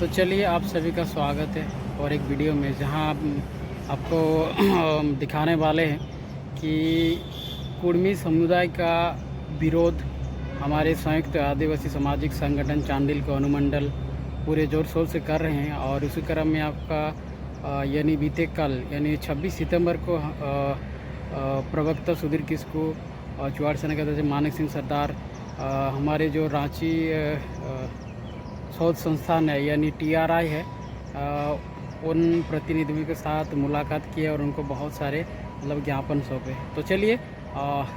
तो चलिए आप सभी का स्वागत है और एक वीडियो में जहां आपको दिखाने वाले हैं कि कुर्मी समुदाय का विरोध हमारे संयुक्त आदिवासी सामाजिक संगठन चांडिल को अनुमंडल पूरे ज़ोर शोर से कर रहे हैं। और उसी क्रम में आपका यानी बीते कल यानी 26 सितंबर को प्रवक्ता सुधीर किस्कू और चुवाड़ सेना के अध्यक्ष मानिक सिंह सरदार हमारे जो रांची शोध संस्थान है यानी TRI है उन प्रतिनिधियों के साथ मुलाकात की और उनको बहुत सारे मतलब ज्ञापन सौंपे। तो चलिए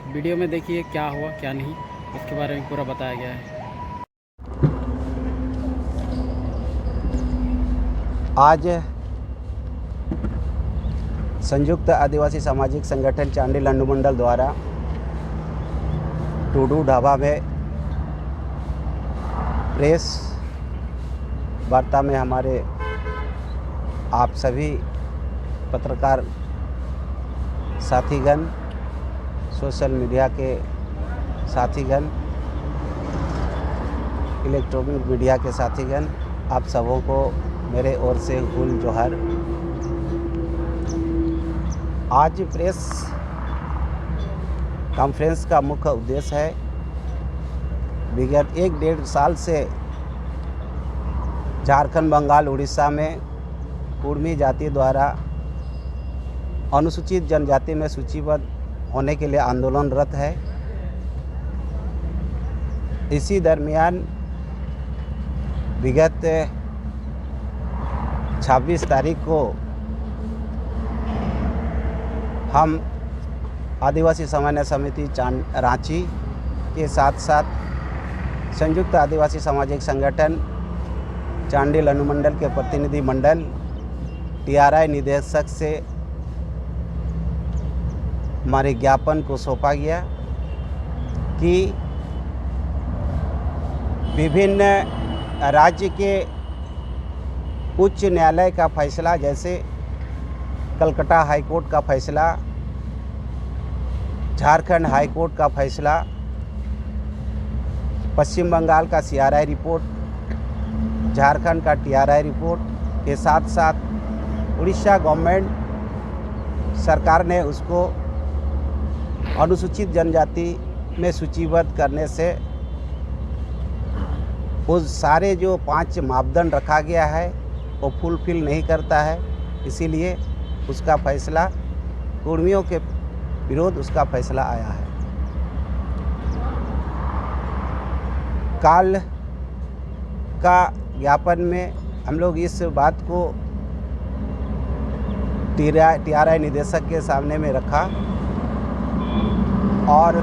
वीडियो में देखिए क्या हुआ क्या नहीं, इसके बारे में पूरा बताया गया है। आज संयुक्त आदिवासी सामाजिक संगठन चांडिल अनुमंडल द्वारा टूडू ढाबा में प्रेस वार्ता में हमारे आप सभी पत्रकार साथीगण, सोशल मीडिया के साथीगण, इलेक्ट्रॉनिक मीडिया के साथीगण, आप सबों को मेरे ओर से गुल जोहर। आज प्रेस कॉन्फ्रेंस का मुख्य उद्देश्य है विगत 1-1.5 साल से झारखंड, बंगाल, उड़ीसा में कुर्मी जाति द्वारा अनुसूचित जनजाति में सूचीबद्ध होने के लिए आंदोलनरत है। इसी दरमियान विगत 26 तारीख को हम आदिवासी समन्वय समिति रांची के साथ साथ संयुक्त आदिवासी सामाजिक संगठन चांडिल अनुमंडल के प्रतिनिधि मंडल TRI निदेशक से हमारे ज्ञापन को सौंपा गया कि विभिन्न राज्य के उच्च न्यायालय का फैसला, जैसे कलकत्ता हाई कोर्ट का फैसला, झारखंड हाई कोर्ट का फैसला, पश्चिम बंगाल का CRI रिपोर्ट, झारखंड का TRI रिपोर्ट के साथ साथ उड़ीसा गवर्नमेंट सरकार ने उसको अनुसूचित जनजाति में सूचीबद्ध करने से उस सारे जो 5 मापदंड रखा गया है वो फुलफिल नहीं करता है। इसीलिए उसका फैसला कुर्मियों के विरोध उसका फैसला आया है। काल का ज्ञापन में हम लोग इस बात को TRI निदेशक के सामने में रखा और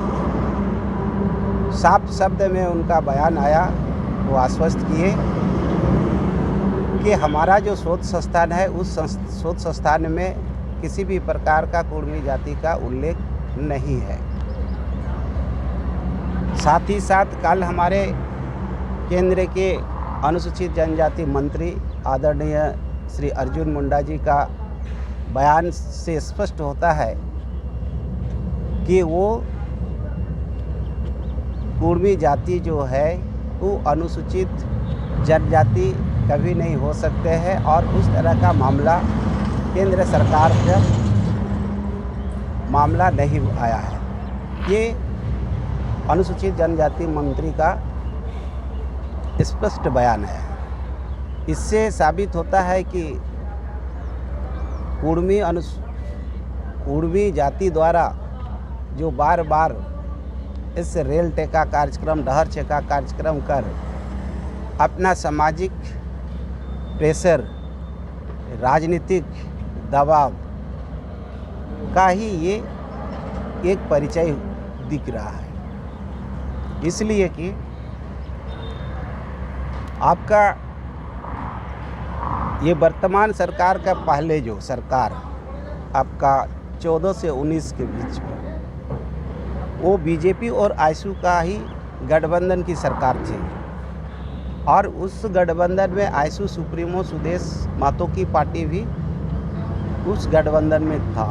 साफ शब्द में उनका बयान आया। वो आश्वस्त किए कि हमारा जो शोध संस्थान है उस शोध संस्थान में किसी भी प्रकार का कुर्मी जाति का उल्लेख नहीं है। साथ ही साथ कल हमारे केंद्र के अनुसूचित जनजाति मंत्री आदरणीय श्री अर्जुन मुंडा जी का बयान से स्पष्ट होता है कि वो कुर्मी जाति जो है वो अनुसूचित जनजाति कभी नहीं हो सकते हैं और उस तरह का मामला केंद्र सरकार का मामला नहीं आया है। ये अनुसूचित जनजाति मंत्री का स्पष्ट बयान है। इससे साबित होता है कि कुर्मी जाति द्वारा जो बार बार इस रेल टेका कार्यक्रम, डहर चेका कार्यक्रम कर अपना सामाजिक प्रेशर, राजनीतिक दबाव का ही ये एक परिचय दिख रहा है। इसलिए कि आपका ये वर्तमान सरकार का पहले जो सरकार आपका 14 से 19 के बीच में वो बीजेपी और आईएसयू का ही गठबंधन की सरकार थी और उस गठबंधन में आईएसयू सुप्रीमो सुदेश महतो की पार्टी भी उस गठबंधन में था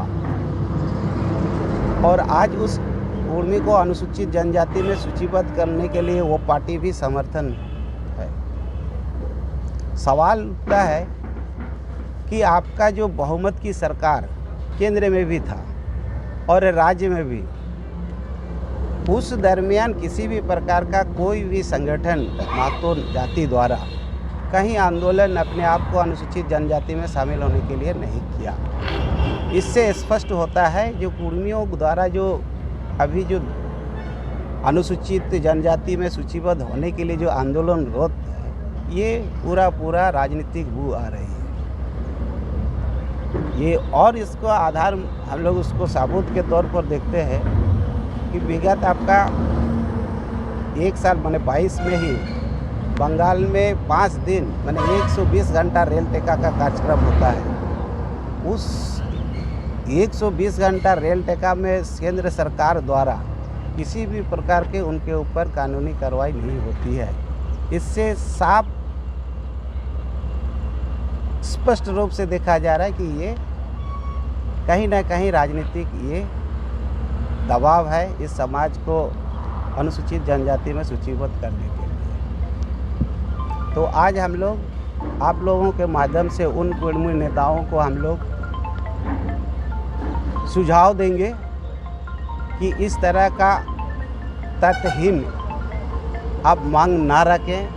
और आज उस कुर्मी को अनुसूचित जनजाति में सूचीबद्ध करने के लिए वो पार्टी भी समर्थन है। सवाल उठता है कि आपका जो बहुमत की सरकार केंद्र में भी था और राज्य में भी, उस दरमियान किसी भी प्रकार का कोई भी संगठन महतो जाति द्वारा कहीं आंदोलन अपने आप को अनुसूचित जनजाति में शामिल होने के लिए नहीं किया। इससे स्पष्ट होता है जो कुर्मियों द्वारा जो अभी जो अनुसूचित जनजाति में सूचीबद्ध होने के लिए जो आंदोलन रोध है, ये पूरा राजनीतिक बू आ रही है ये। और इसको आधार हम लोग उसको सबूत के तौर पर देखते हैं कि विगत आपका 1 साल माने 22 में ही बंगाल में 5 दिन माने 120 घंटा रेल टेका का कार्यक्रम होता है। उस 120 घंटा रेल टेका में केंद्र सरकार द्वारा किसी भी प्रकार के उनके ऊपर कानूनी कार्रवाई नहीं होती है। इससे साफ स्पष्ट रूप से देखा जा रहा है कि ये कहीं ना कहीं राजनीतिक ये दबाव है इस समाज को अनुसूचित जनजाति में सूचीबद्ध करने के लिए। तो आज हम लोग आप लोगों के माध्यम से उन कुर्मी नेताओं को हम लोग सुझाव देंगे कि इस तरह का तथ्यहीन आप मांग ना रखें।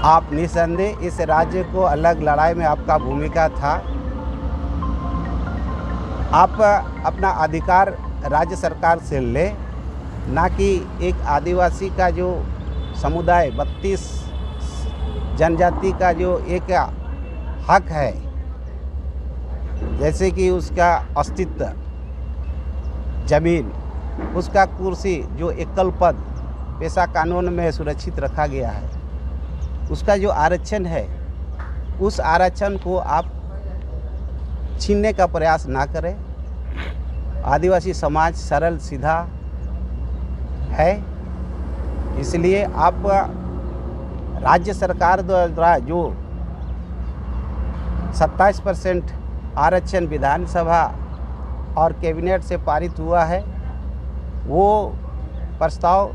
आप निसंदेह इस राज्य को अलग लड़ाई में आपका भूमिका था। आप अपना अधिकार राज्य सरकार से ले, ना कि एक आदिवासी का जो समुदाय 32 जनजाति का जो एक हक है, जैसे कि उसका अस्तित्व, जमीन, उसका कुर्सी जो एकल पद पेशा कानून में सुरक्षित रखा गया है, उसका जो आरक्षण है, उस आरक्षण को आप छीनने का प्रयास ना करें। आदिवासी समाज सरल सीधा है, इसलिए आप राज्य सरकार द्वारा जो 27% आरक्षण विधानसभा और कैबिनेट से पारित हुआ है, वो प्रस्ताव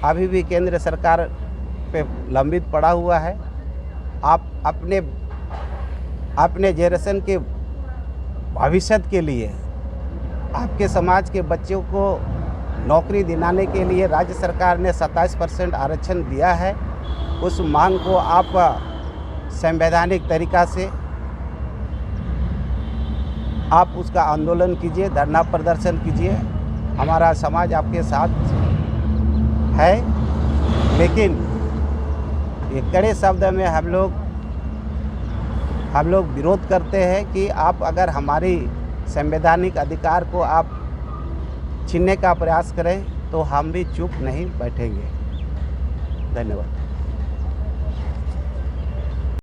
अभी भी केंद्र सरकार पे लंबित पड़ा हुआ है। आप अपने जनरेशन के भविष्य के लिए, आपके समाज के बच्चों को नौकरी दिलाने के लिए राज्य सरकार ने 27% आरक्षण दिया है। उस मांग को आप संवैधानिक तरीक़ा से आप उसका आंदोलन कीजिए, धरना प्रदर्शन कीजिए। हमारा समाज आपके साथ है, लेकिन ये कड़े शब्द में हम लोग विरोध करते हैं कि आप अगर हमारी संवैधानिक अधिकार को आप छीनने का प्रयास करें तो हम भी चुप नहीं बैठेंगे। धन्यवाद।